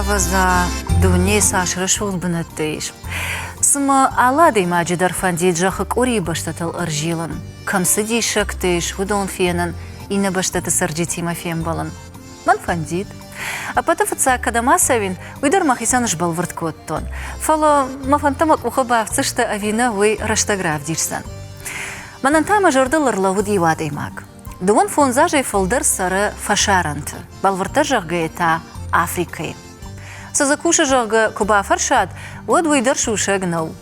Havazda dünya saçra şol bınatdayış. Sıma aladay macıdar fandid jahık ori baştatal arjilan. Kamsı dişaktayış hudon fiyanan ina baştatı sarcı Timofeем balın. Man fandid. А потом когда массовин, уйдер махисан жбал върткоттон. Фало мафантамак ухабавцы, что авина вы раштаграф дишсан. Манантама жордалар лавуди вадаймак. Дуон фонзажей фолдер сара фашарант. Балварта жагета Африкой. Сазакуша жага куба фаршад, вот уйдер шушагнал.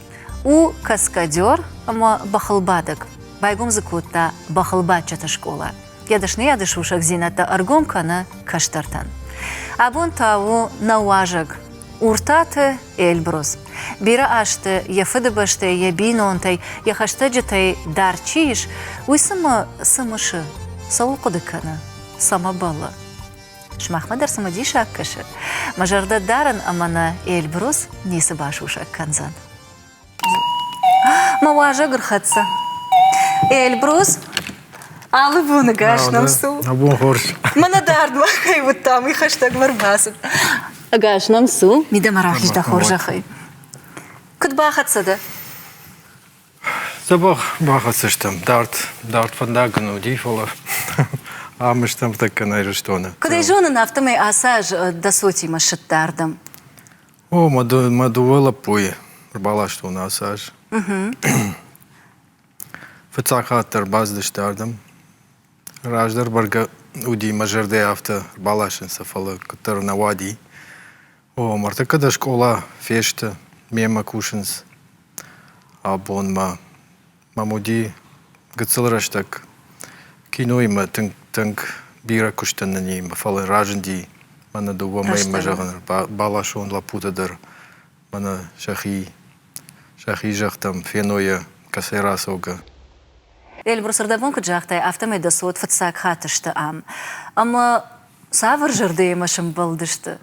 У каскадер, ама бахалбадак. Байгум закутта бахалбадчата школа. Ядышны ядышушак зината аргомкана каштартан. Абон таву науажаг. Уртаты Эльбрус. Бира ашты, яфыды башты, ябинонтай, яхаштаджитай дарчиш, уйсама самышы, сау кудыкана, сама бала. Шмахмадар самадиша аккашы. Мажарда даран амана Эльбрус нисы башушак канзан. Мауажаг рхатса. Эльбрус, алы буны гашнам су. Абон хорш. Мана дардма, хай вот там, и хаштаг марбасып. Агашнам су, мида марахиш да хоржахай. Куд бахатса да? Забах бахатса штам, дарт фандагану дифола. Амыш там так найрыштона. Кудай жона нафтамай асаж да соти машит дардам? О, мадувала пуе. Рбала что на асаж. Фацахатар баздыш дардам. Раждар барга уди мажарде авто балашин сафала, который на вади. О, марта когда школа фешта, мема кушинс, абон мамуди гацелраш так кино има тынк бира куштан на ней, фала раженди, мана дува май мажаган балашон лапутадар, мана шахи жахтам феноя касерасога. Эльбрус ардабон куджахтай автомай да сот фатсак хатышты ам. Ама савар жарды машым балдышты.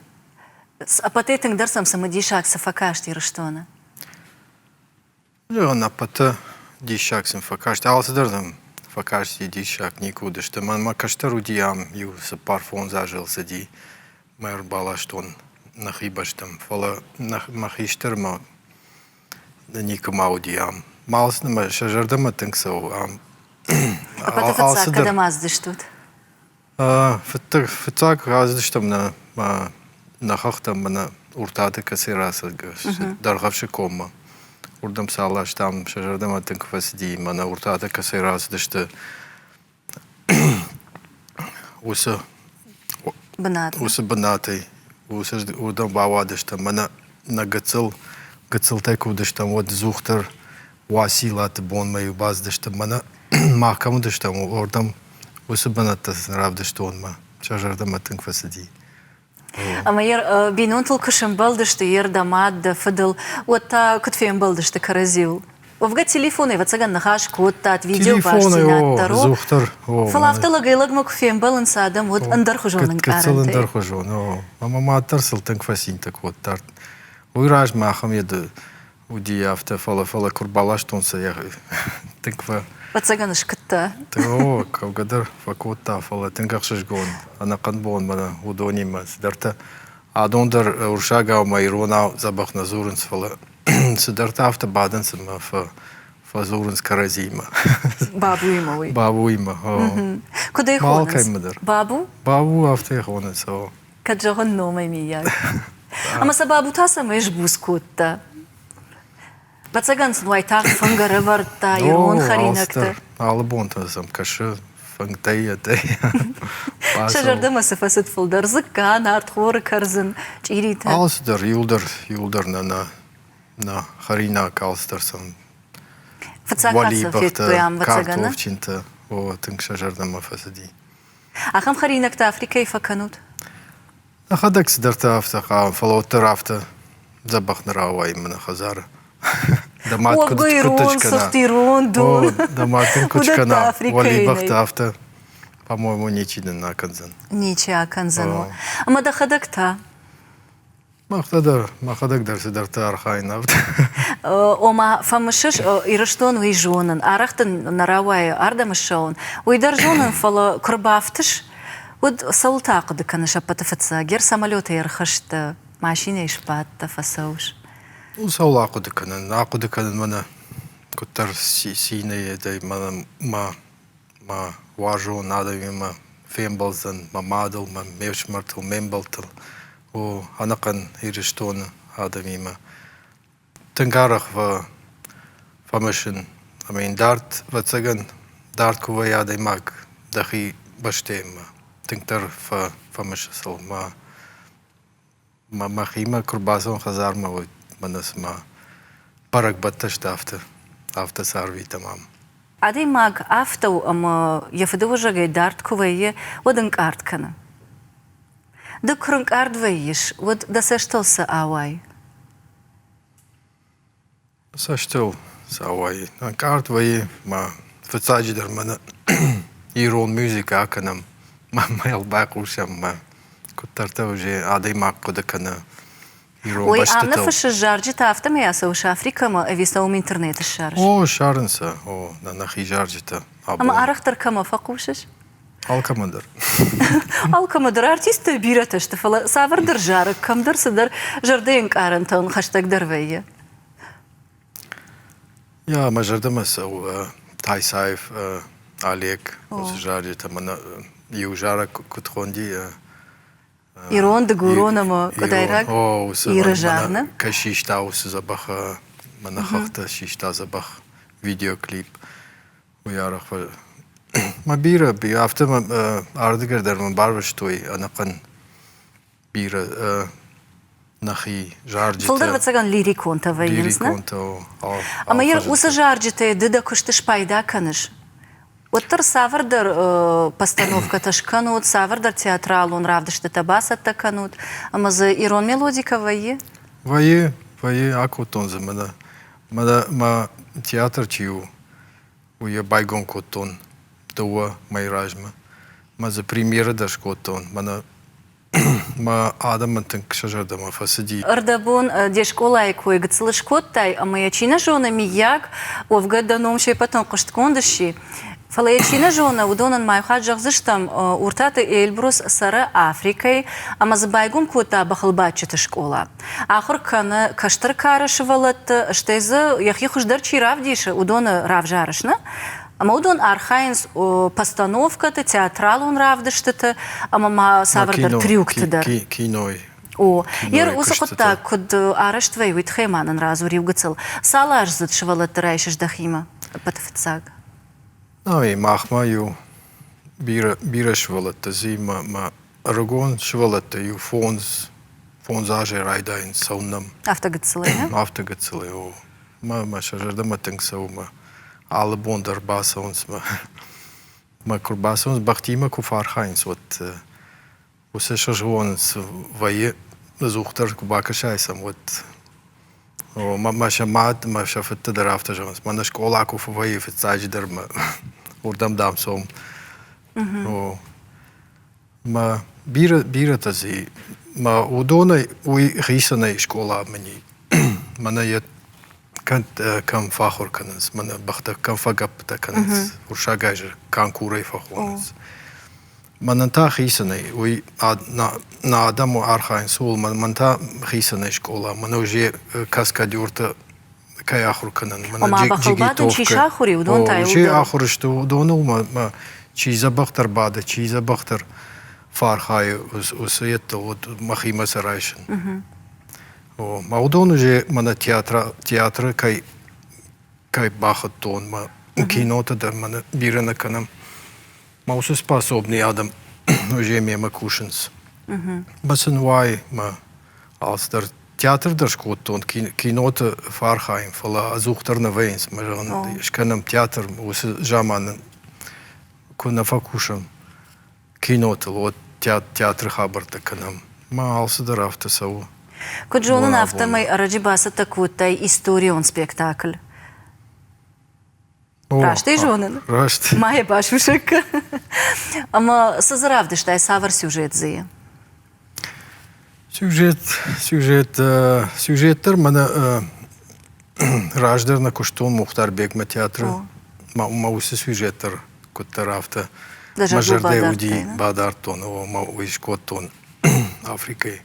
Апатетинг дарсам самадишак сафакашти раштона. Ja, na pata dişak sim fakashti. Alsadardım fakashti dişak nikuda što man kashtaru diam ju sa parfon zajel sadi. Mer balaston nahibashtam. Fala mahishtarma nikamau diam. Malsnama şajardım atınksau. Апата фатсак когда маздыш тут? Фатсак раздыштам на хахтам на уртаты касираса даргавши кома. Урдам салаш там шажардам атынк фасди мана уртаты касираса дышты усы банатай урдам бава дышты мана на гацылтай дыштам вот зухтар василаты бон мою баз дышты мана махкаму дыштам урдам усы банатас нрав дышты онма шажардам атынк фасди. Ама ер бинонтл кышым балдышты, ер дамад да фыдыл, отта кутфеем балдышты каразил. Овга телефоны, вацаган нахаш коттат, видео башсинат таро. Зухтар. Фалафтала гайлагма куфеем балын садам, вот андар хужонын карантай. Кыцыл андар хужон, ама маттар сылтын квасин так вот тарт. Уйраж махам еді уди авто фала курбалаш тонса я тынква. Вацаганыш кытта. О, кавгадар факотта фала тынкақшыш гон. Анакан бон мана удонима сидарта. Адондар уршага майрона забах назурынс фала. Сидарта авто бадан сама фазурынс каразима. Бабуима уй. Бабуима. Куда их Малкай мыдар. Бабу? Бабу авто ихонес. Каджаган номай мияг. Ама са бабу таса мэш бускутта. Бацаган суайтак фангара варта, ирон харинакта. Албонта сам кашы фангтая тай. Шажарда масафасыт фулдар зыккан артхор карзын чирита. Алсдар юлдар на харина калстар сам. Фацакаса фетпуям вацагана. Картовчинта. О, тынк шажарда мафасади. Ахам харинакта Африка и факанут. Ахадак сидарта авта фалоттар авта забах нарава именно хазара. Ого, ирон, сахтирон, дон. Дамат кучкана. Валибах тафта. По-моему, ничего на канзан. Ничего канзану. Ама да хадакта. Махадак дарсы дарта архайнавт. Ома фамышыш ирыштон уйжонын. Арахтын наравай ардамышаун. Уйдаржонын фала курбафтыш. Вот салутақыды каныша патафаца. Гер самолеты ярхашты. ماشين إيش بعد تفسوش وصول عقد كان منا كتر سينة داي ما واجو نادي ما فين بلزن ما مادل ما ميش مرتل ميمبلتل و هنقن هيرشتون هذا ميما تنقارخ فمشن دارت وتسجن دارت كوي هذا ماك دخي بشتيم تنكتر فمش سو ما خيمة كرباسون خزار ما منس ما برك بتش تافته ساروي تمام عادي ماك أفتو أما يفدو جاي دارت كويه ودنك أرد كنا دكرنك أرد ويش ود دسشتل سأواي ساشتو ساواي كارت وي ما فتساجي در من يرون موسيقى كنم ما يلباق وشم ما كتر توجي عادي ما قد كنا يرون وي بشتتو أنا فش الجارجي تافته ما يسوي أفريقيا ما أبيسوي من إنترنت الشارج او شارنسا او نخي جارجتا أما أرختر كما فقوشش الكمندر الكم در أرتيست بيرتش تفلا سافر در جارك كم در صدر جردين كارنتون خشتك دروية يا ما جردمس او تاي سايف عليك وسجارجتا من يوجارك كتخوندي إيرون دقورون ما كدايرك او إيرجارنا كشيشتا وسزبخ من خخت شيشتا زبخ فيديو كليب ويارخ ما بيرة بيافته ما أردقر در من بارش توي أنا قن بيرة نخي جارجتا فلدر وتسجن ليريكون تفينسنا ليريكون أما ير وسجارجتا ددا كشتش بايدا كنش وتر سافر در постановка ташканут, савр در театрал он равдаш табаса таканут, ама за ирон мелодика вае? Вае акотон за ма театр чиу, уя байгон котон, това майражма, ма за премьера даш котон, ма адам тînк шажарда ма фасади. Ардабун де школа кой гцлыш коттай, ама ячина жона мияк, овгада номше потом кошткондыши. فلايتشينا جونا ودونا ما يخرج زشتم ورتات إلبروس سر أفريقيا أما زبايقوم كوتا بخلبات شتشكولا آخر كان كشتر كارش ولت اشتيزا يخي خشدر چي равдيش ودونا равжарышна أما ودون أرخاينس постановка театрал он равдыштыты أما ما саврдар трюктыдар киной О, ير وسقطتا كد أرشت وي ويتخيمان رازوري وقتل سالاش زد شولت رايشش دخيمة بتفتساق ناوي ماخما يو بيرا شولت زي ما أرغون شولت يو فونز آجي رايداين سونم أفتقتسلي او ما شجردا ما تنكسو ما ألبون در باسونس ما كرباسونس بختيما كفارخاينس وسشجوانس وي زوختر كباكا شايسم ما شمعت ما شفت در أفتا جونس ما نشكولا كوفو وي في الساجي در ما وردم دام سوم ما بيرا تزي ما ودونا وي خيسنا شكولا مني مانا يت كانت كم فاخر كنس مانا بخت كم فقبت كنس ورشا جاجر كان كوري فخونس مانا تا خيسنا وي نا آدم وارخاين سول مانا تا خيسنا شكولا مانا وجي كاسكا ديورتا كاي آخر كنن وما بخلباتن چي شاخوري ودون تاي وشي آخر اشتو ودونو ما چيزا بختر بعد چيزا بختر فارخاي وسيت ومخيمة سرايشن ما ودونو جي مانا تياتر كاي باخت тон ما кинота да мана бирана канам ما усе способни адам уже мема кушенс басен вай ма als der театр даш котон кинота фархайм фала зухтер на вейнс мажан шканам театр усе жаман куна факушам кинота вот театр хабарта канам ма алсы драфта сау كجونا نافتا ماي أرجي باسا تكوتاي إستوريون سبيكتاكل راشتي جونن راشت ما هي باشوشك أما سزراف تاي سافر سيوجيت زي سيوجيتر مانا راجدر на كشتون مختار بيك ما تياتر ما وسي سيوجيتر كنت رافتا مجرد ودي بادارتون وما ويش كوتون أفريقيا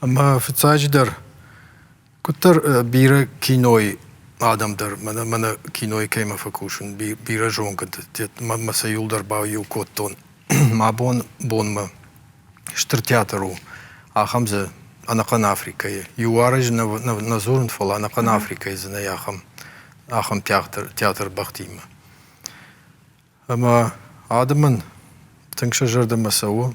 أما في تاجدر كتر بيرة كينوي آدم در من كينوي كيما فكوشن بيرة جون كنت ما سيولدر باو يو كوتون ما بون ما شتر تياترو خمسة أنا قن أفريقيا يوارج نزورن فلا أنا قن أفريقيا زنا يا خم تياتر بختيمة أما آدمن تنكشجر دم سوا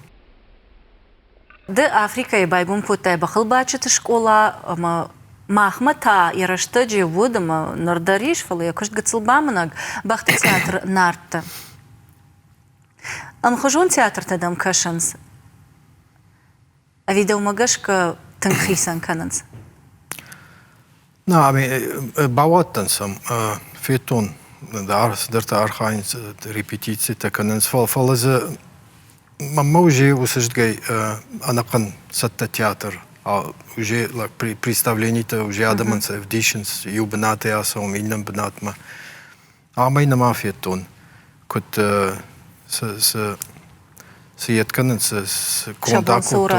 ده أفريقيا بايبون كوتا بخل باتشت شكولا أما مахмата яраштэджи вудама нардариш фала якош гацылбамынаг бахты театр нартта. Амхожун театр тадам кашанс. А видео магашка танхисан кананс. Na, bouwatensam, feton, daar te argaan repetitie te kunnen vallen ze, maar moge usаждгай анакан сатта театр, уже представление-то уже адаманца вдишенс, юбнаты асом, иннам бнатма, а май на мафетон, кот se jetkanen se kontakut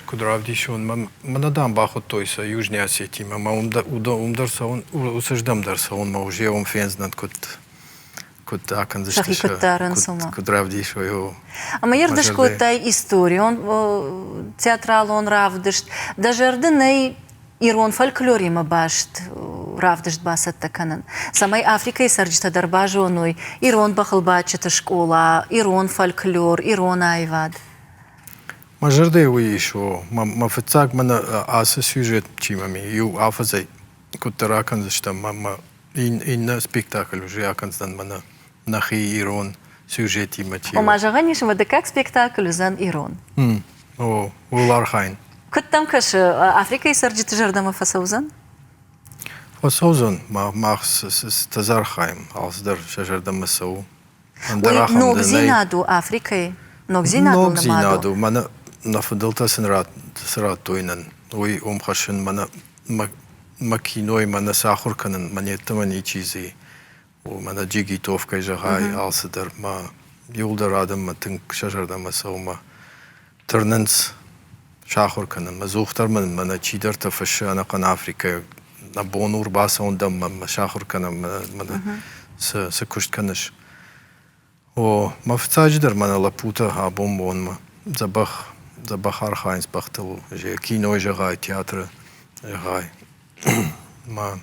kudravdishon manadam bahot toysa Южной Осетии ма умдарса он усаждам дарса он ма уже он фензнат кут акан заштиша кудравдишо его Ама ердеш котай история он театрал он равдешт даже ерденей Ирон фольклоре ма башт равдешт басат таканан. Самай Африка и сарджита дарбажоной. Ирон бахалбачета школа, ирон фольклор, ирон айвад. Мажерде уишо, ма фецак мана аса сюжет чимами. Ю афазай кутаракан зашта мама инна спектакль уже аканздан мана нахи ирон сюжет имачи. О мажаганишем да как спектакль зан ирон. О улархайн. Куттам каш Африка и сарджита жардама фасаузан? Фасаузан махс тазархайм, алсдар жардама сау. Ой, ногзинаду Африка, ногзинаду намаду. Ногзинаду, мана нафадалта сенрат тойнан. Ой, омхашен мана макиной мана сахурканан, манетта мани чизи. Мана джигитовка жагай, алсдар ма юлдар адам матинг жардама сау ма терненс شاخر کنن مزوختر من چیدر تفش انا قن آفریقا نبونور باس اوندم من شاخر کنن من سکشت کنش و مفتاج در من لپوتا ها بون ما زبخ آرخاینس بختلو جه کینو جغای تئاتر جغای ما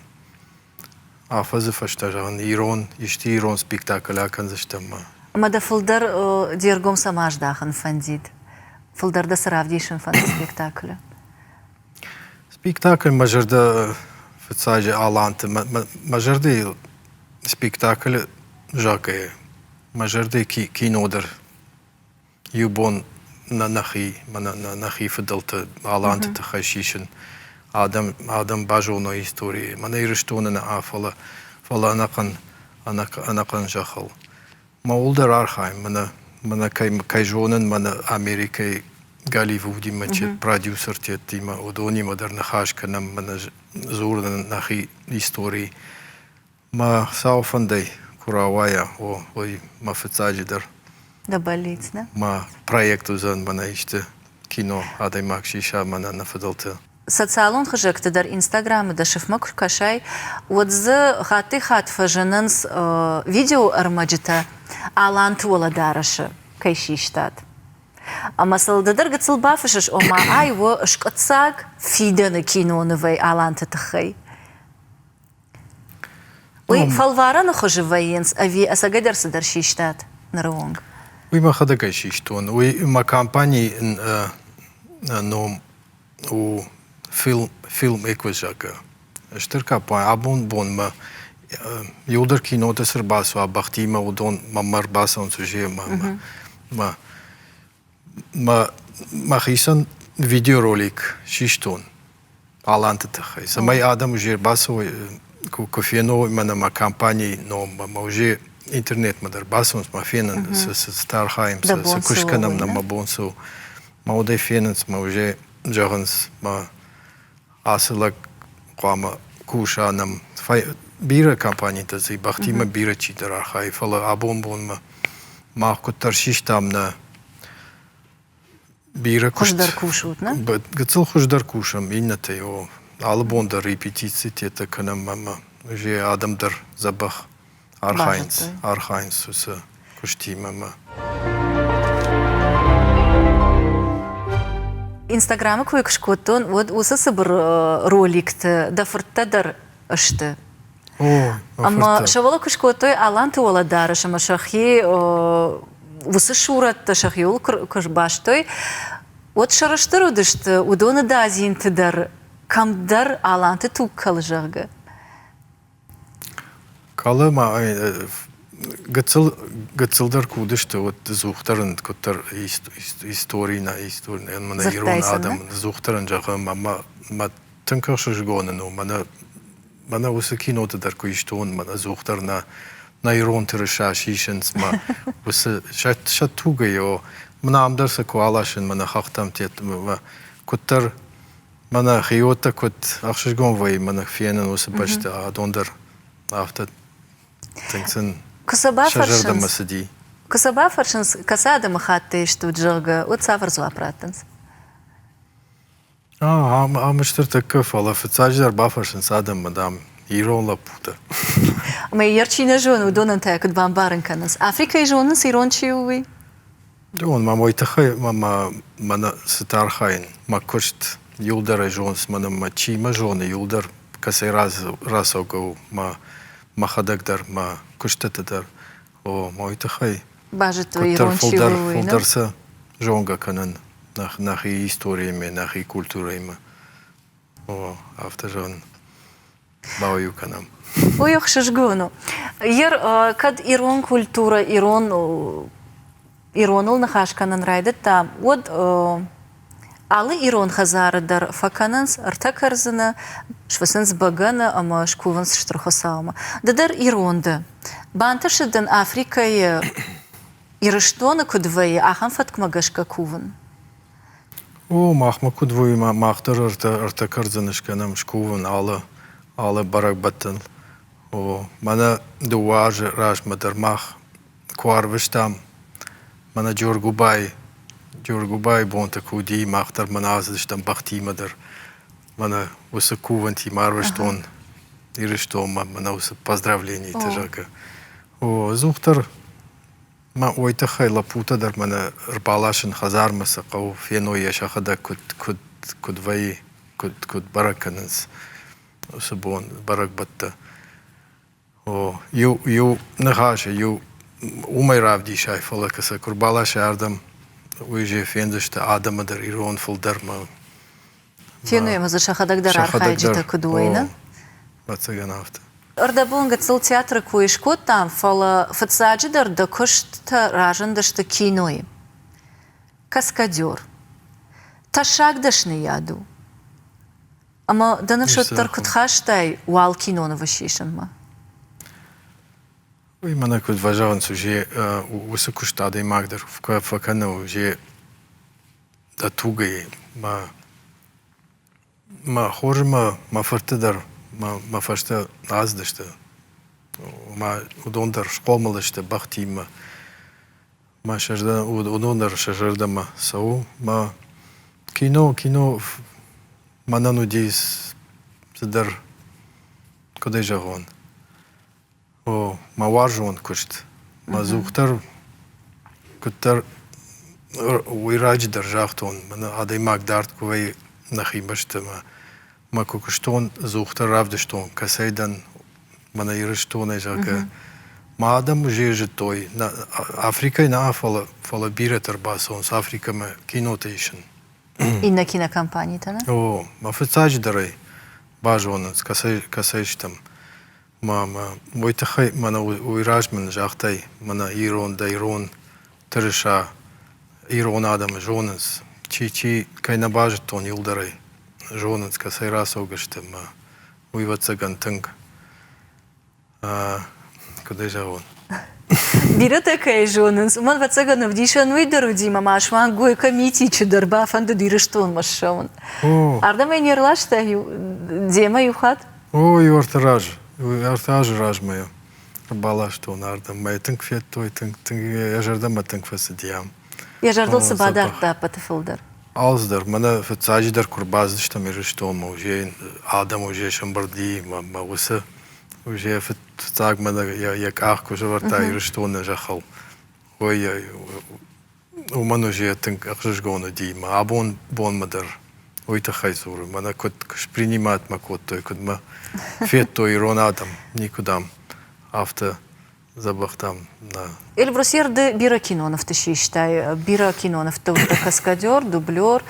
آفز فشتا جغن ایران اشتی ایران سپیکتاکل آکنزشتم ما ما دفلدر دیرگم سماج داخن فندید فلدردا سرافديشن فان спектакля. Спектакль мажерда фецаje аланты мажерда спектакль жакая мажерда кинодер юбон на нахи фдалта аланты тахашишен адам бажоно истории мана ирештона на афала фала анакан жахал маулдер архайм мана кайжонен мана Америкой Голливуде мачет продюсер тема удони модерна хашканам мана зурдан нахи истории ма сауфандай куравая ой ма фецаджидер да болит, да? Ма проекту зан мана иште кино адай макшиша мана нафадалта социалон хажекта дар Инстаграм да шефмак кашай отзы хаты хат фажананс видео армаджита алант вала дараша кайшиштат. А масалда дърга цълбафашаш ома айва шкацаг фида на кино навай аланта тахай. Ой фалвара на хожеваенс ави асагадер садар шиштат на равонг. Ой ма хада кайшиштон. Ой ма кампании ном у film ekvajaka. Штырка па абон бон ма Юлдер кино тесер басва бахтима удон мамар басан сuje ма хисан видеоролик шиштон аланты тахай. Самай адам уже басо кофено мана ма компании но ма уже интернет мадар басон ма фенен с стархайм с кушканам на мабонсу ма удай фенен ма уже джаганс ма асылак қама куша нам бира компания тази бахтима бира чидер архай фала абон ма махко таршиш там на Bira Хождар кушут, не? Гцел хождар кушам, иннате, о. Албонда репетициите канам мама. Же адамдар забах Архайнс суса кушти мама. Инстаграмы кое кшкоттон, вот усы сыбыр роликты да фырттадар ышты. О, Ама шавала кшкоттой аланты ола дарыш, ама шахи усы шуратты шахи ол кшбаштой. Вот шарыштыр удышты, удоны да азинтыдар, камдар аланты тук калыжағы. Калыма гцелдар кудышты вот зухтарын коттар историна мана ирон адам зухтарын жага мама тынкашыш гонну мана усы киноты дар куиштон мана зухтарна на ирон тырыша шишенс ма усы шатуга yo мана амдарса куалашын мана хахтам тет коттар мана хиота кот ахшыш гонвай мана фенен усы бачта адондар афта тынксын Кусаба Шажарда фаршинс. масади. Кусаба фаршинс касада махатты что джага от саварзу апратанс. Амыштыр таков, ала фицаждар бафаршин садам мадам ирон лапута. Ама ярчина жон удонан тайкут бамбарын канас. Африка и жонас ирончи уви. Дон мамой тахай мама мана сатархайн макошт юлдар жонс мана мачи мажоны юлдар касай раз огу махадагдар ма куштатадар о мой тахай. Бажет Коттар ирончи уви. фулдарса жонга канан нахи историями нахи культурами. О автожон баую канам. Ой, шашгону. Ер кад ирон культура иронул нахашканан райдет там. Вот алы ирон хазарыдар факананс артакарзына швасынс багана ама шкуванс штрахосаума. Дадар иронда. Банташыдан Африкае ирыштона кудвае ахан фаткмагашка куван. О махма кудвой махтар артакарзанышканам шкуван ала барак баттан. О мана дуаж раш мадармах кварвиштам мана Джоргубай бонта куди махтар маназыштам бахти мадар мана уса куванти марвиштон ирыштом мана уса поздравление тажака. О зухтар ма ойтахай лапута дар мана рбалашин хазармаса қау фено яшахада кудвай куд бараканас усабон барак батта. О ю нахаша ю умай равди шайфала каса курбалаш ардам уйже фендышта адамадар ирон фулдарма. Фену ема за шахадагдар архайджита кудуайна. Бацаганафта. Ордабунга цел театра куишко там фала фацаджидар да кошта ражандашта кинои. Каскадер. Ташагдашны яду. Ама да навшоттар кутхаштай уал кино на вашишанма. Ой, мана куд важаван суже усакуштада и магдар в факана уже да тугай ма хорма ма фартадар ма фашта аздашта ма удондар школмалашта бахтима ма шажда удондар шажардама сау ма кино мана нудис задар кудай жагон. О, ма варжон кушт. Ма зухтар куттар уирач держахтон. Мана адай магдарт кувай нахимашта ма кукуштон зухтар равдаштон. Касайдан мана ирыштон ежака. Ма адам уже житой. Африка на фала биратар басон. С Африка ма кинотейшн. И на кинокомпании-то, не? О, ма фицач дарай бажонанс касайштам. Мама, мой тахай мана уиражмен жахтай мана ирон да ирон тырыша ирон адам жонанс чи кайна бажтон юлдарай жонанс касай раз огашта ма уивацаган тынг кудай жавон. Бира такая жонанс. Уман вацаганов дишан уйдару дима машван гой комити чударба фанду дирыштон машаван. Ардама нерлашта дема юхат? О, юртараж. Артаж ражмаю. Балаш то нардам. Май тынк фет той тынк я жардам тынк фасадиям. Я жардал сабадар да патафилдар. Алздыр, мана фацажидар курбаздышта мирыштом, уже адам уже шамбарди, ма усы уже фацаг мана як ах уже варта ирыштона жахал. Ой, у мана уже тынк ахжгона ди, ма абон бон мадар. Ой тахайзур, мана кот принимать ма кот той, кот ма фетто и ронадам никудам авто забахтам на. Эльбрус ерды Бира Кинонов тащиштай, Бира Кинонов тоже каскадер, дублер.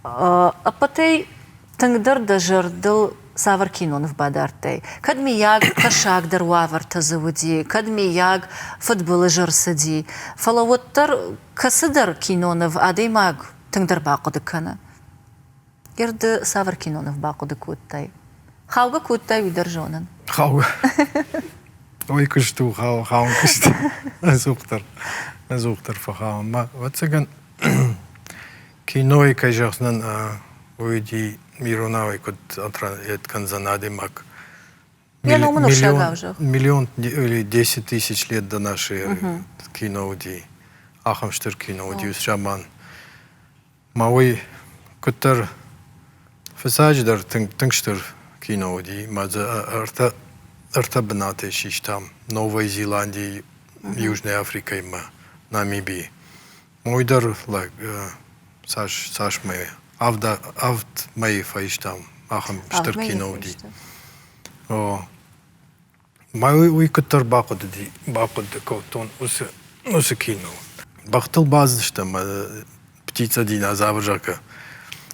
А потей тангдар дажардыл Савар Кинонов бадартай. Кадмияг кашак дарвавар тазавуди, кадмияг футболы жарсади. Фалавоттар касыдар Кинонов адаймаг тангдар бақуды кана. Ерды Савар Кинонов бақуды куттай. Хауга куттай видаржонан. Хауга. Ой, кышту, хаун кышту. Зухтар фахаун. Ма, вот сеган киной кайжахнан уйди миронавай код эткан занади мак. Миллион или 10 тысяч лет до нашей кино уди. Ахамштыр кино уди шаман. Мауи кутар фасаждар тыңштыр кино уди. Маза артабнаты шиштам. Новой Зеландии, Южной Африкой, Намибии. Мойдар Саш мэй. Авт мэй фаиштам. Ахам штыр кино уди. Май уйкаттар бақуды коутон усы кино. Бақтыл баздыштам птица динозавр жака.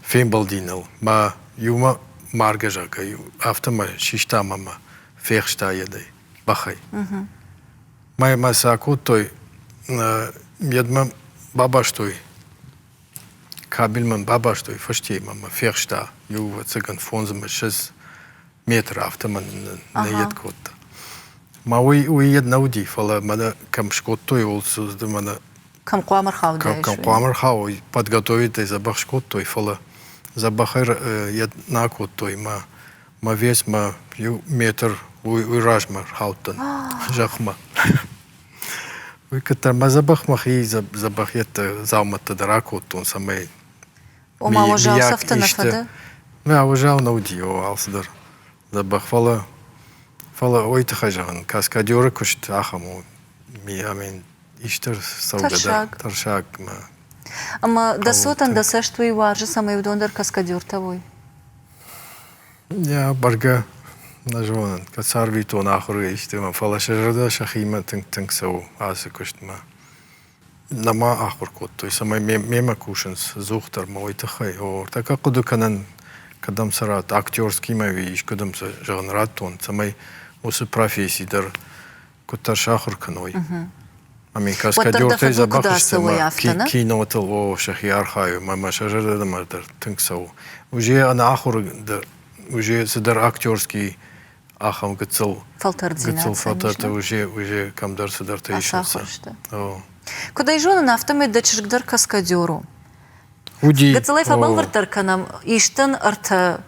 Фембал динал. Ма юма марга жака. Автома шиштамама. Фехшта едай. Бахай. Май масаку той едма бабаштой. Кабельман бабаштой фаштей мама фехшта. Ю цыган фонзама 6 метра автоман на едкотта. Ма уй една уди фала мана кам шкоттой олсуз да мана кам қуамыр хау дайш. Кам қуамыр хау подготовить забах шкоттой фала забахар една коттой ма весь ма ю метр уй ражмар хаутан жахма. Уй катар ма забах махи забах ета заумата даракоттон самай. Ома ожал сафтана фада? Ма ожал на уди о алсыдар. Забах фала ой тахажан каскадёры кушт ахаму ми амин иштер саугада таршак ма. Ама дасотан дасаш твои варжи самай вдондер каскадёр тавой? Я барга нажонан касарви то нахуры иштема фала шажада шахима тынк сау асы куштма. Нама ахур кот той самай мема кушанс зухтар мой тахай о така куду канан кадам сарат актерский мави иш кадам жаган ратон самай осы профессидар куттар шахур каной. Ами каскадёр той забахштема кинотел о шахи архаю мама шажада мардар тынк сау. Уже ана ахур уже сидар актерский ахам гыцыл фалтарды уже камдар сидар таишнса. Кудай жонан автомет дачышгдар каскадёру. Уди. Гыцылай фабал вартарканам иштен арта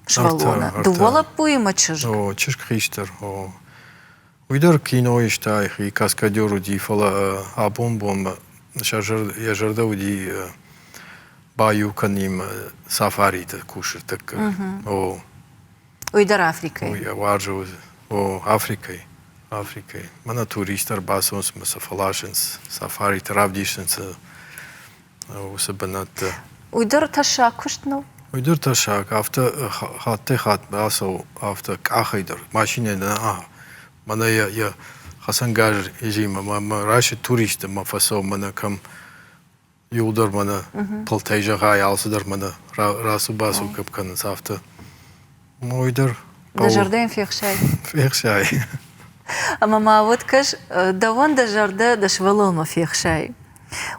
швалона. Дувала пуима чышг. Чышг хиштер. Уйдар кино иштайх и каскадёр уди фала абон-бон яжарда уди баю каним сафарита кушер так. Уйдар Африкой. Варжу Африкой. Мана туристар басонс масафалашенс сафари таравдишенс усабанат. Уйдар ташак куштнал? Уйдар ташак авто хат басо авто кахайдар машине на мана я хасангар ежима ма раши турист ма фасо мана кам юлдар мана палтайжа гай алсыдар мана расу басу капкан авто Мойдар. Дажарден фехшай. Фехшай. Ама ма вот каш давон дажарда дашвалома фехшай.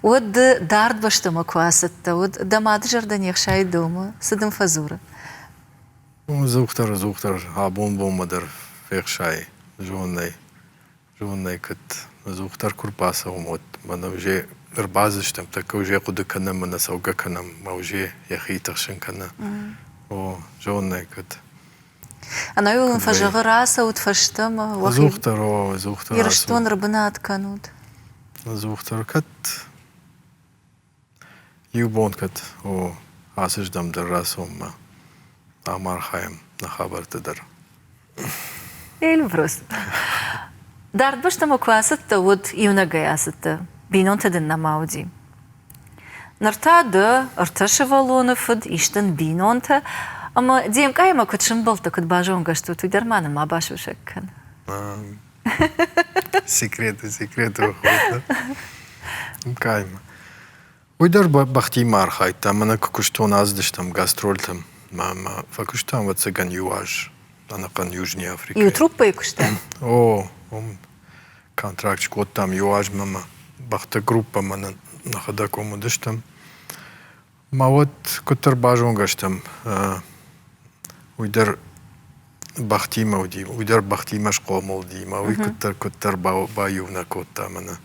Вот дард баштама квасатта, вот дама дажарда нехшай дома, садам фазура. Зухтар, абон бомадар фехшай. Жонной кат зухтар курпаса умот. Мана уже рбазыштам, так уже куда канам, мана сауга канам, ма уже яхитахшин кана. Жонной кат. Она юлын фажағы раса утфаштама. Зухтар. Ерштон рыбына атканут. Зухтар кат. Юбонкат о асыждам дар расомма Амархайм на хабартыдар. Эльбрус. Дард башта моквасыт вот юнагаясыт. Бинонта дынна мауди. Нартады арташевалоныфыд иштен бинонта. Ама дием кайма кутшин болта кут бажонга что туйдармана ма башушеккан. Секреты выходят. Кайма. Уйдар бахти мархай, там она кукуштон аздыш там гастроль там. Мама факуштан вот цыган юаж. Она кан Южной Африки. И труппа и кушта. О, контракт код там юаж мама. Бахта группа мана нахада кому дыш там. Ма вот кутар бажонгаш там. Уйдар бахти мауди. Уйдар бахти машко молди. Ма уй кутар баю на код там она.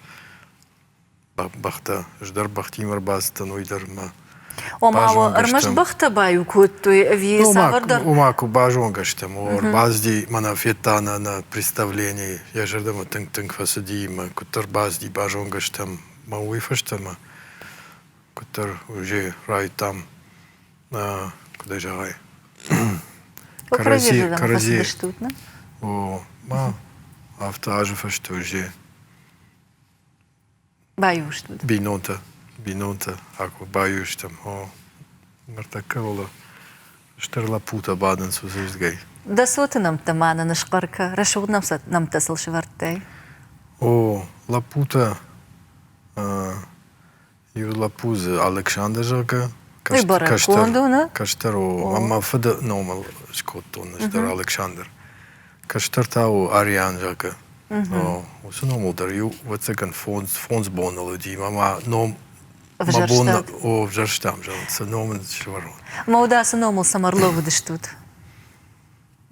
Бахта ждар бахти марбастан уйдар ма. Омао армаш бахта баю кут той ви савардар. Умаку бажонгаш там. Ор базди мана фетана на представлении. Я жардам тынк фасади ма кутар базди бажонгаш там. Ма уйфаш там. Кутар уже рай там. Куда же рай? Карази. О, ма автоажифаш тоже. Баюш тут. Бинонта, ако баюш там. О, мартакавола. Штерла пута баден сузыждгай. Да соты нам тамана на шкарка. Рашуд нам тасыл швартай. О, лапута. Ю лапуза Александр жага. Каштаро. Ама фада нормал шкоттон ждар Александр. Каштартау Ариан жага. О, усы нормал дар ю вацаган фонс бонолоди. Мама ном Вжарштад. О, вжарштам жал. Са номен шварон. Мауда са номал самарлову дыш тут.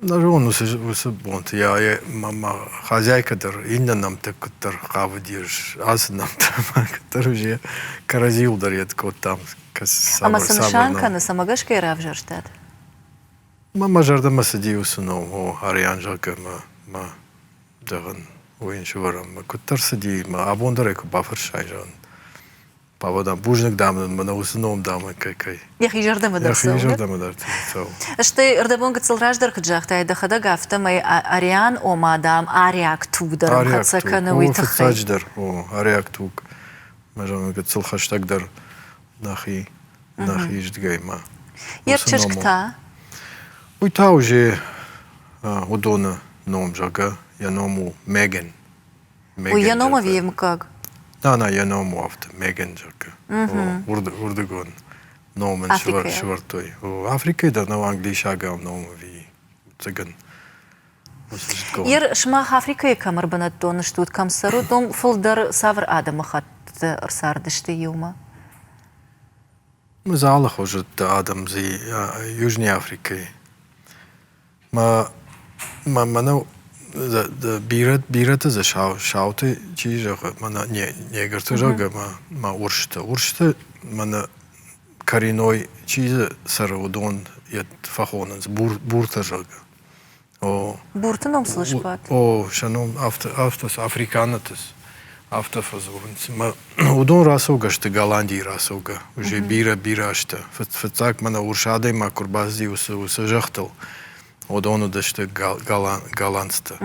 Нарон усы бонт. Я мама хозяйка дар инна нам так кутар хавадирш. Асы нам там кутар уже каразил дар ядко там. Ама саншанка на самагашка и равжарштад. Мама жарда масади усы ном. О, Ариан жака ма даган уин шварам. Кутар сади ма абондареку бафаршай жан. Павадам бужник дамын, мана усы ном дамы кай. Яхи жардама дарсал. Яхи жардама дарсал. Шты ырдабонга цылраждар кыджахтай дахада гафта май Ариан о мадам Ариак тугдарам хацакана уйтахай. Фацадждар, о, Ариак туг. Мажамга цылхаштагдар нахи ждгай ма. Ярчашкта? Уйта уже удона ном жага, я ному Меган. Я нома вием как? На, я ному авто, Меган жага. Урдагон. Номен швартой. Африка да на английшага ному ви цыган. Ер шмах Африка камар банаттон штут камсару том фулдар савр адама хат арсардышты юма. Мы залах уже адам зи Южной Африкой. Мана бирата за шауты чижага мана не гартужага ма уршта мана кориной чиза сарудон ят фахонанс бурта жага. О буртаном слышпат. О шаном автос африканатас автофазованс ма удон расога шта Голландии расога уже бирашта фацак мана уршадой ма курбазди уса жахтал удону дашта голландста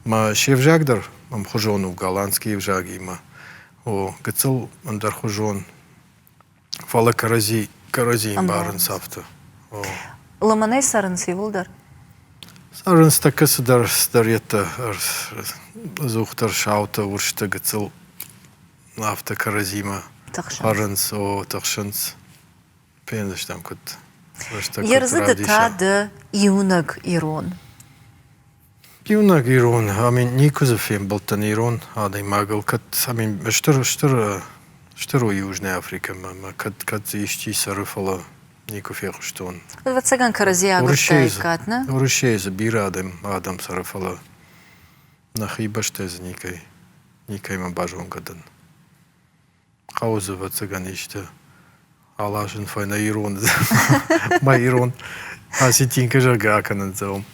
ма шевжагдар мам хужону голландский вжаги ма о гацел мандар хужон фала карази барен сафта о Ламанай сарынсы вулдар. Сарынс такасы дар ета зухтар шаута уршта гацел авто каразима Сарынс о тахшынс пендаш там кут. Ерзыды тады юнаг ирон. Юнаг ирон, амин никузов им болтан ирон, адай магал кат амин штыру Южная Африка, кат ищи сарыфала ников ехуштон. Вот цаган каразия гуртай катна. Урушейза бира адам сарыфала нахибаште никай ма бажон гадан. Хауза вот цаган иште. Алашын файна ирон. Ма ирон. Аситинка жага аканан заум.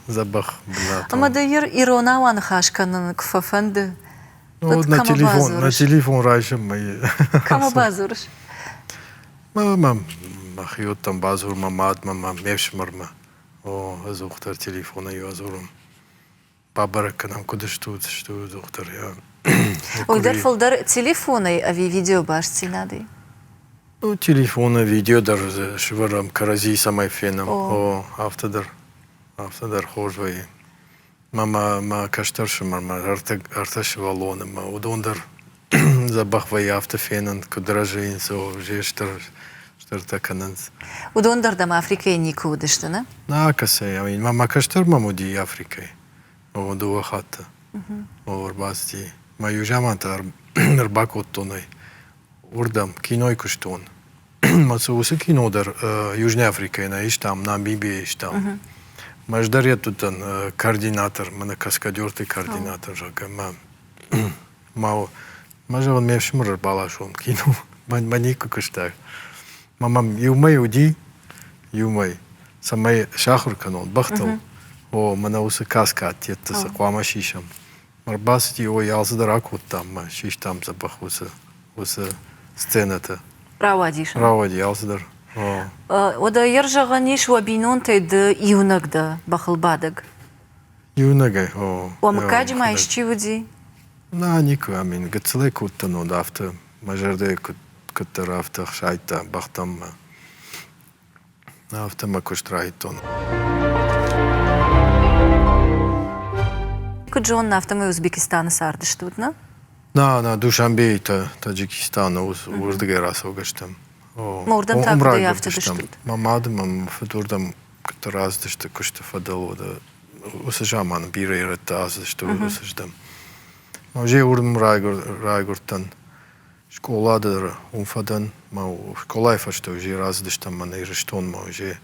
Забах бла. Ама да ирона ван хашканан кфафанды. Ну, на телефон раньше мои. Кама базурш? ما خيوطم بازور ما ماد ما ميفش مرمى از اختر تليفونا يوازورم بابرك كنام كدشتو اختر يا ويدر فلدر تليفوني أبي فيديو باش تسينادي تليفونا فيديو در شورم كرازي سماي فينم افتدر خوش وي ما كشترش مرمى ارتش والون ما ودوندر زبخ وي افت فينن كدرجين سو جيشتر تكننز ودوندر دم أفريقيا نيكو دشتنا كسي ما كشتر ما مودي افريقيا ودو خاطة ورباستي ما يوجامان تار رباكو توني وردم كينوي كشتون ما سوسي كينو در يوجني افريقيا نايشتام ناميبيا يشتام ماجدر يتوتن координатор من كاسكاديورتي координатор жака ما جون ميشمر بالاشون كينو ما نيكو كشتاك مام يومي ودي يومي سمي شاخر كانون بختل من اوس كاسكات يتس قواما شيشم مرباستي او يالزدر اكوتام ما شيشتام زبخ وس سцената راودي يالزدر ودا يرجع غنيش وبينون تيد يونك دا بخل بادق يونك ومكاج ما يشتي ودي نيكو امين قتلي كوتنو دافت مجرد كتر افتخ شايتا بختم دافت ما كشترايتون كجون نافتم اوزبكستان ساردشتودنا نا دوشنبه تاجيكستان وردگه سوگشتم موردم تاكده يافتدشتود مامادم فدوردم كتر ازدشت كشت فدل وسجامان بيريرت ازدشت وسجدم جي وردم رايگورتن школадыр умфадан ма школай фашто жи раздыштам мана ирштон ма же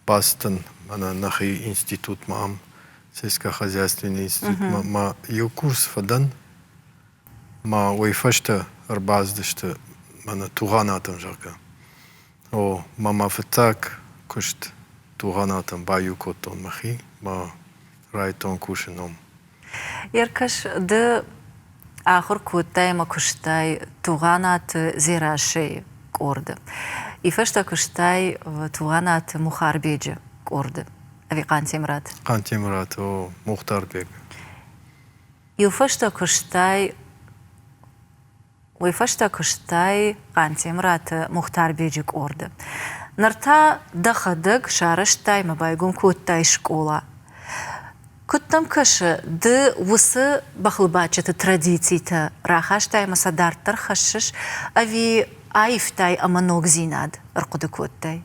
бастын мана нахи институт мам сельскохозяйственный институт ма ю курс фадан ма ой фашта арбаздышты мана туганатым жака мама фатак кушт туганатым баю коттон махи ма райтон кушеном يركش د آخر کوتای ما کشتای توغانات زیراشی کرد. ایفشتا کشتای توغانات مخاربیج کرد. اوی قانتی مراد. قانتی مراد و مختار بیگ. ایفشتا کشتای قانتی مراد مختار بیج کرد. نرتا دخدق شارشتای مبایگون کوتای شکولا. كنتم كش د وس بخلباتشة تراديتي تا راخاش تاي مسادار ترخشش أبي عايف تاي أما نوغ زيناد رقود كود تاي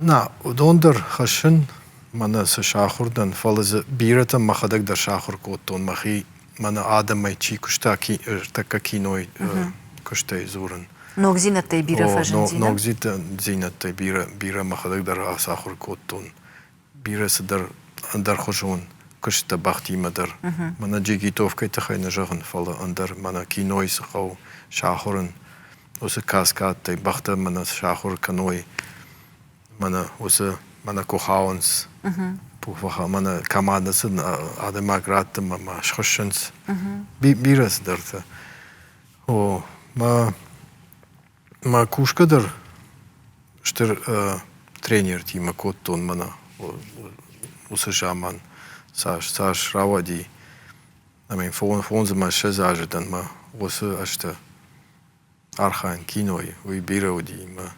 نا ودوندر خشن منا سشاخردن فلز بيرتا مخدق در شاخر كوتون مخي منا آدم ماي چي كشتا تكا كينوي كشتا زورن نوغ زينات تاي بيرا فاجن زينات نوغ زينات تاي بيرا مخدق در شاخر كوتون بيرس در خوشون كشت بختي مدر منا جيجي توفكي تخي نجغن فلا اندر منا كينوي سخو شاخرن وس كاسكات تي بخت منا شاخر كنوي منا وس منا كوخاونس بوفخا منا كمادس ادماغرات ما شخشنس بيرس درت ما كوشكدر شتر тренер тима коттон мана усажаман саш равади амин фон зама шазаждан ма ус ашта архан киной уй бирауди ма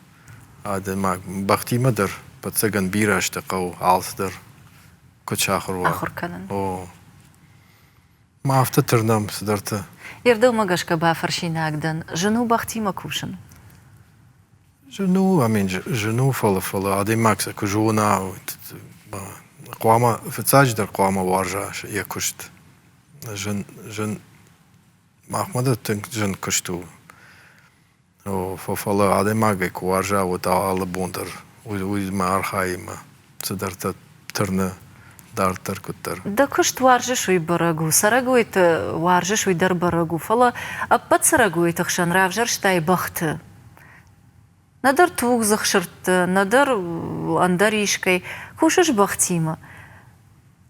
адама бахти мадар пацаган бирашта қау алсдар кочахрва آخر کنن ما افتترنام سدرتا يردو مغاشكا بافرشيناغدن جنو بختي مكوشن جنو امين جنو فلا ادي ماكس كجونا قواما فتساجدر قواما وارجاش يكشت جن محمد تنك جن كشتو فلا ادي ماغي كوارجا وتا على بوندر وي ما ارخايما سدرتا ترنا دار تركتر دا كشت وارجش وي برغو سرغويت وارجش وي در برغو فلا ابت سرغويت خشن رافجرش تاي بخت ندر توق زخشرت ندر اندريشكي خوشش بختيما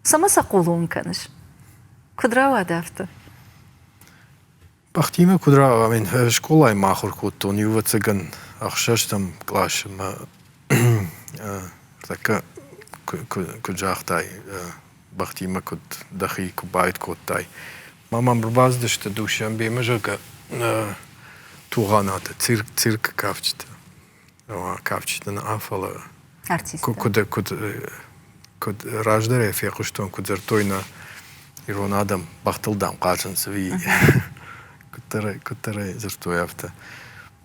سما سقولون كانش كدراوا دافت Бахтима кудра, амин, школа махор куттон, ювацаган, ахшаштам клаш, ма така куджахтай, бахтима куд дахи кубайт куттай. Мамам брбаздышты душам бемежага туганата, цирк кавчта. Кавчта на афала. Артист. Куд раждаре фекуштон кудзартойна ирон адам бахтылдам қачын сви. Кутаре зартоявта.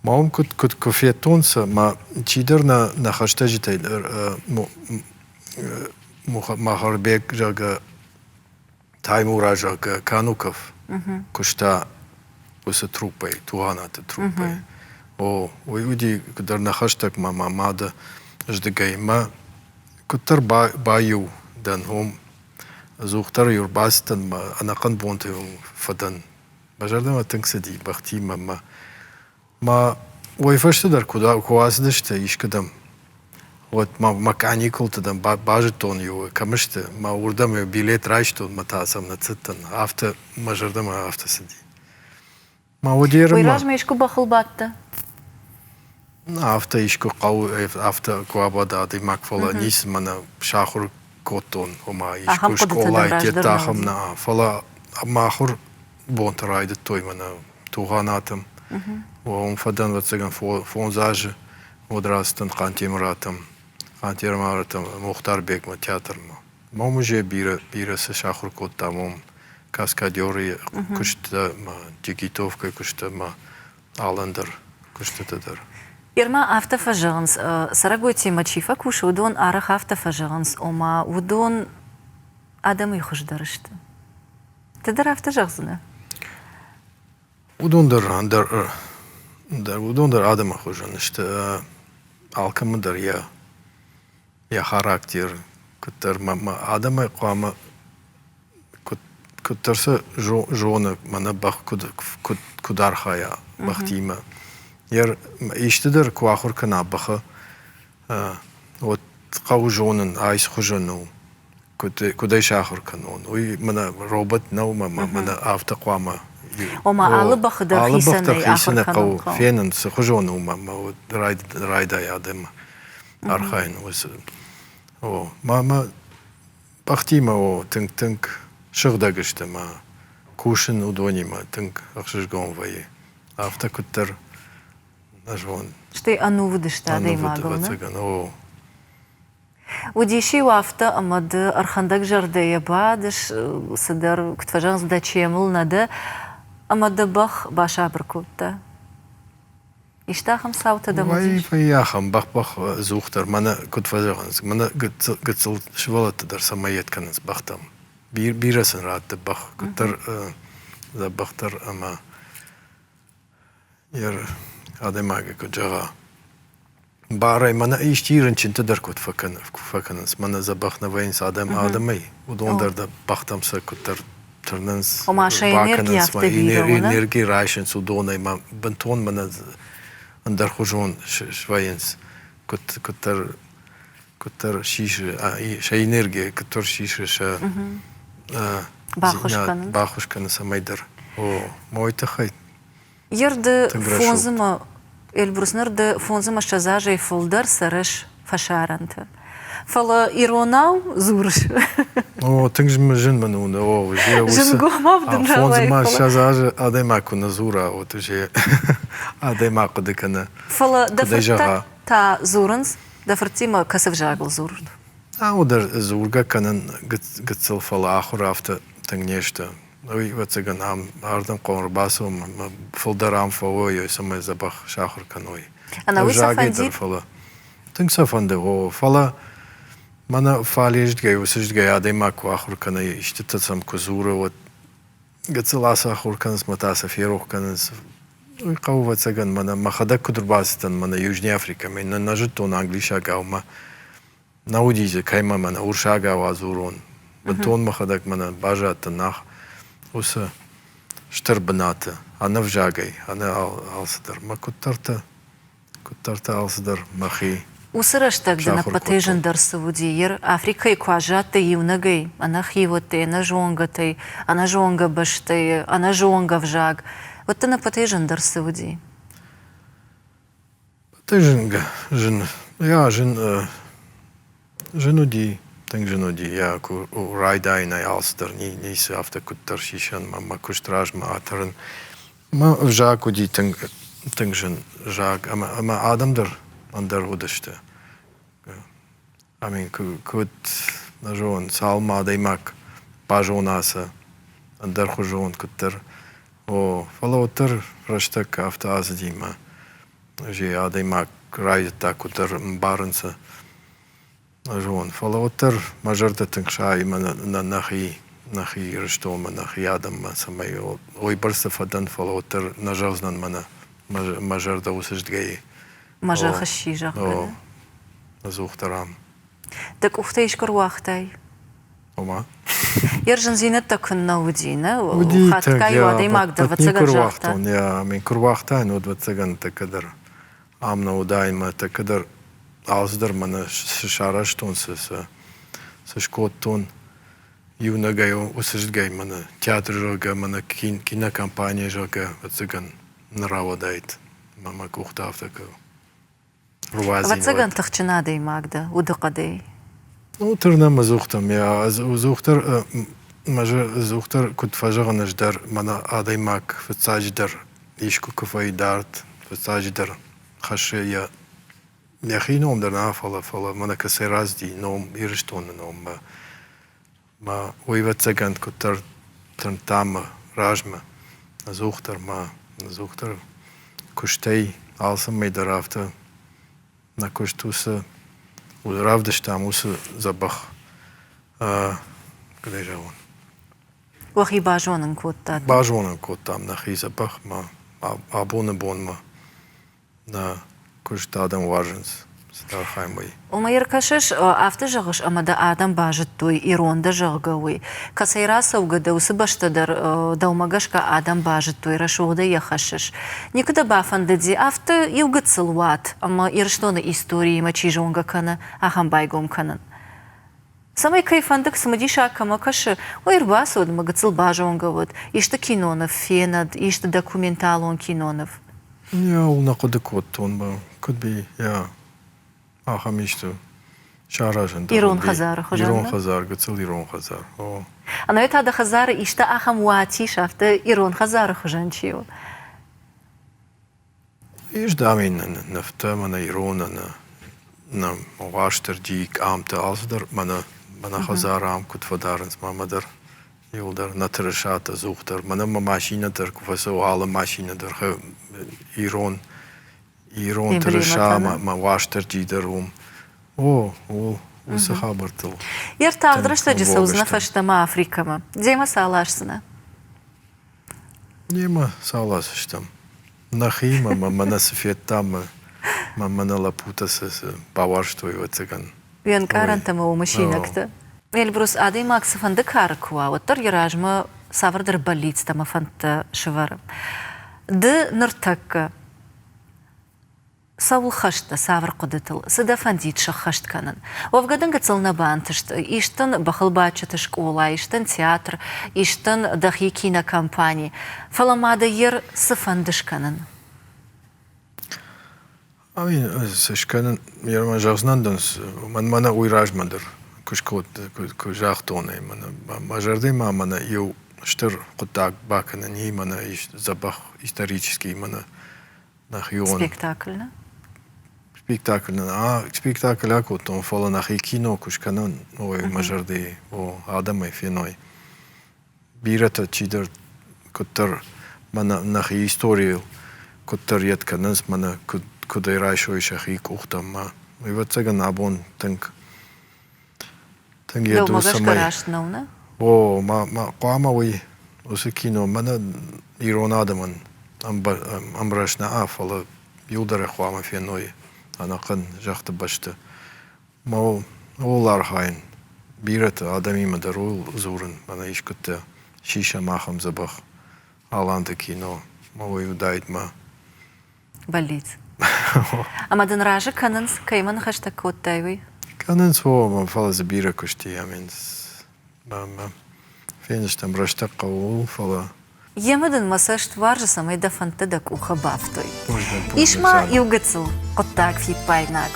Мам куд кофетонса ма чидер на хаштажитай Махарбек жага Таймура жага Кануков кушта уса трупай, туганата трупай. О, уйди кудар на хаштаг мада ждагай ма кутар баю дан хом зухтар юрбастан ма анакан бонте фадан бажардама тыңсади бахти ма ойфашты дар куда куасдышты ишкадам вот ма каникултадан бажытон ю камышты ма урдам билет райштон матасам на циттан авто мажардама авто сади ма одерма Ойражма ишку бахылбатты. Авто ишку қау авто куабада ады макфала нис мана шахур коттон ома ишку школа тетахам на фала махур бонтарайды той мана туганатым он фадан вацаган фонзаж одрастан қантемратым Мухтарбек ма театрма мам уже бира се шахур коттамом каскадёры кушта ма Тикитовка кушта ма Аландыр кушта тадар Ирма автофажанс, сараготи мачифа куш удон арах автофажанс, ома удон адамы хуждарышты. Тедер автожагзына? Удондар адамы хужанышты. Алкамыдар я характер, куттар адамы қуамы куттарса жоны мана бақ кудархая бахтима. Яр иштедер куахур кана баха вот қау жонын айс хужану кудай шахур канон ой мана робот нау мана авто қуама Ома алы бахыдар хисаны қау фенен с хужану вот райда ядем архайн осы о мама бахтима о тынк шырдагышты ма кушын удонима тынк ахшышгон вай авто куттар Шты ану выдышты адай магылны? О. Удиши уафта амады архандак жардая бадыш садар кутфажанс да чемыл нады амады бах баша біркутта. Иштахам саута да мудиш? Вай яхам бах зухтар мана кутфажанс мана гыцыл швалатыдар самаетканыз бахтам. Бирасын ратты бах куттар за бахтар ама яр Адемага куджага. Барай мана иштирен чинтадар кут факанас мана забахна вайнс адамай удондарда бахтамса куттар турнанс Ома ша энергия энергия райшенс удонай ма бантон мана андар хужон швайнс куттар шиши ша энергия куттар шиши ша бахушкана самайдар о мойтахай Ерді фонзыма, Эльбруснырды фонзыма шазажай фолдар сарыш фашаранты. Фала иронау зурыш. О, тыңжым жын маны оны, о, же осы. Жынгомавдым жалай. Фонзыма шазажы адаймаку на зура, вот уже адаймаку декана. Фала дафырта та зурынс, дафыртима касыв жагыл зурды. Одар зурга канан гыцыл фала ахура авто тыңнешті. Ой, вацаган ардам қоңырбасу, фылдарам фауой, самай забах шахур каной. Ана вы сафанди? Тынг сафанди, о, фала, мана фалеждгай, усыждгай, адаймаку ахур канай, иштетацам кузура, вот, гацыласа ахур канас, матаса ферух канас. Ой, қау вацаган, мана махадак кудурбаситан, мана Южный Африка, мен нажытон англиша гаума, наудизе, кайма, мана урша гава азурон. Бантон махадак, мана бажата нах. Уса штырбыната, ана вжагай, ана алсыдар. Ма куттарта алсыдар махи. Усырыштак дана патежен дарсывуди, ер Африкай куажаты юнагай, ана хивоты, ана жонгатай, ана жонга баштай, ана жонга вжаг. Вот ты на потежен дар Сауди. Ты женуди, так женуди. Я у райдайна ялстер, не се авто куттер шишан, ма куштраж, ма атерен. Ма в жаку ди так жак, ама адамдер, андер удаште. Амин, кут нажон, салма даймак, пажонаса, андер хужон куттер. О, фалотер, раштак авто аздима. Že adaimak raidetā, kutar baransa žon falautar, mažardatang šai mana nahi rštoma, nahi adama samai, oi barsa fadan falautar, nažalznan mana mažarda usždgai. Мажа хащи жак. О, назухтарам. Так ухтайш курвахтай. Ома? Ержан зинетта күнна удина, Уди, хатка ю адаймак да вацага жахта. Я мен курвахтай, но вацаган такадар. Амна удайма такадар алздар мана шараштон с шкоттон юнагай усждгай мана театр жога мана кинокомпания жога вацаган наравадайт мама кухтав така. Вацаган тахчина адаймак да удақадай. Ну тырна мазухтам я зухтар зухтар кут фажаганаждар мана адаймак вацаждар ишку кафайдарт вацаждар خشه یا یخی نام در نافلا فلا من کسی رازدی نام ایرشتون نام ما ویوت زگند کتر تام راجم نزوختر کشتی آلسم می درافته نکشتوس و رافدشتام اوس زبخ کدی جوان وخی باجوانن کوتا. باجوانن کوتام نخی زبخ ما بون ما на куштадам важенс стархай мой. Умайр кашеш авто жагыш амада адам бажыт той иронда жагауи. Касайраса угада усыбаштадар даумагашка адам бажыт той рашода яхашеш. Никуда бафандади авто югацылват, ама ирштона истории мачижонга кана, ахам байгом канан. Самай кайфандак самадиша камакаши, ойрбасу магацыл бажонга вот, ишта кинонов фенад, ишта документалон кинонов. Ja, unaqada koton ba. Could be, ja. Ахамишто. Шаражан. Ирон Хазар, хожан. Ирон Хазар, гацел Ирон Хазар. О. Ана это ада Хазар ишта ахам вати шафта Ирон Хазар хожан чио. Иш дамин нафта мана Ирона на wachter дик амта алсдар мана Хазар ам кут фадарens мамадар. Yolder natrashata zochter, maar dan machine der kufaso alle machine der Iron trasha ma washter giderum. O usa habertel. Jer tagdra što je se uznafašta ma Afrikama. Djema salašsana? Njema salaštam. Nahima ma nasfet tam ma nalaputa se pavarštoj ocegan. Vien karantama u mašinakta. Elbrus adaymak sıfanda karkwa, otar yarajma savardır balits tama fanta şıvarım. De nırtakka savul xaşta savr qudetl, sıda fandit şaxaşt kanan. Ovgadan gatsal nabantışt, iştan baxılbaçıtı şkola, iştan teatr, iştan dahi kina kampani. Falamada yer sıfandış kanan. Amin, şkanan yerma jağznandans, mana uyrajmadır. Кужахтоне мана мажарды мана ю штыр кутак бакана не мана иш запах исторический мана нахион спектакль акутон фала нахи кино кушканан ой мажарды о адамай феной бирата чидер кутер мана нахи историю кутер ятканас мана кудай райшой шахи кухтама и вот цаган абон танк Лев могаш карашнал, не? О, қамауи осы кино, мана Ирон адаман амрашна афала юлдары қуама феной, анақын жақты башты. Мау олар хайын, бираты адамимадар ол зурын, мана ишкутты шиша махам забах, аланды кино, мау юдайд ма. Болит. Амадан ражы канынс, кайман хаштаг коттайвай? Канен svo falla zabira kushti, I mean, finnst tam rösta qawl falla. يمدن مساشت وارج سمي دفن تدك وخبافتوي Можно إشما будет يوغتسل قطاك في بايناك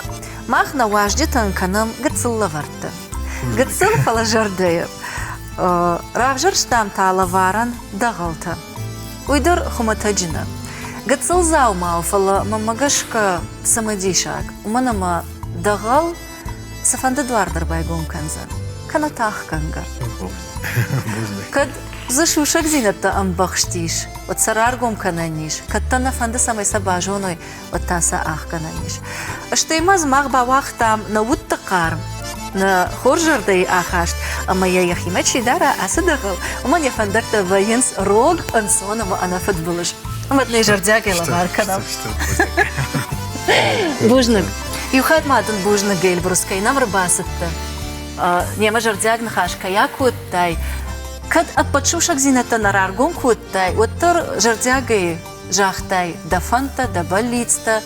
ماخنا واجدتن كنم قتسل لفرت قتسل فلا جردية راجر شتام تالا وارن دغلتا ويدر خمتجنا قتسل زاو ماو فلا ممغشك سمديشاك ومنما دغل سفند دوار دربايقون كنزن كنا تاخ كنغر كد زشوشك زينتا ام بخشتيش وتسرارقوم كنانيش كتنا فند سمي سباجونوي وتاسا اخ كنانيش اشتيماز مغبا وقتام نود تقارم نا خورجر دي اخاشت اما يا يخيمتشي دارا اسدغل ومن يفندك تبينس روغ انسونا وانا فدبلش اما تنيجر دياكي لبار كنام بوجنك يوخاد مادن بوجنك جيل بروسكي نمر باستا نيما جردياك نخاش كياك وطاي كد أبتشوشك زينة نرارجون كوتاي وتر جردياغي جاختاي دفنتا دبليتستا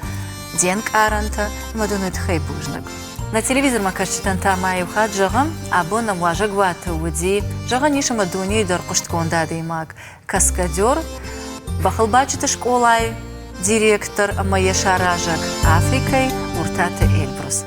دينك آرنتا مدونة خي بوجنك на телевизор макарчитан тамай ухад жагам абона муажаг вата уди жага ниша мадуни дар кушткон дадимак каскадер бахалбачита школай директор амая шаражак Африкой уртата Эльбрус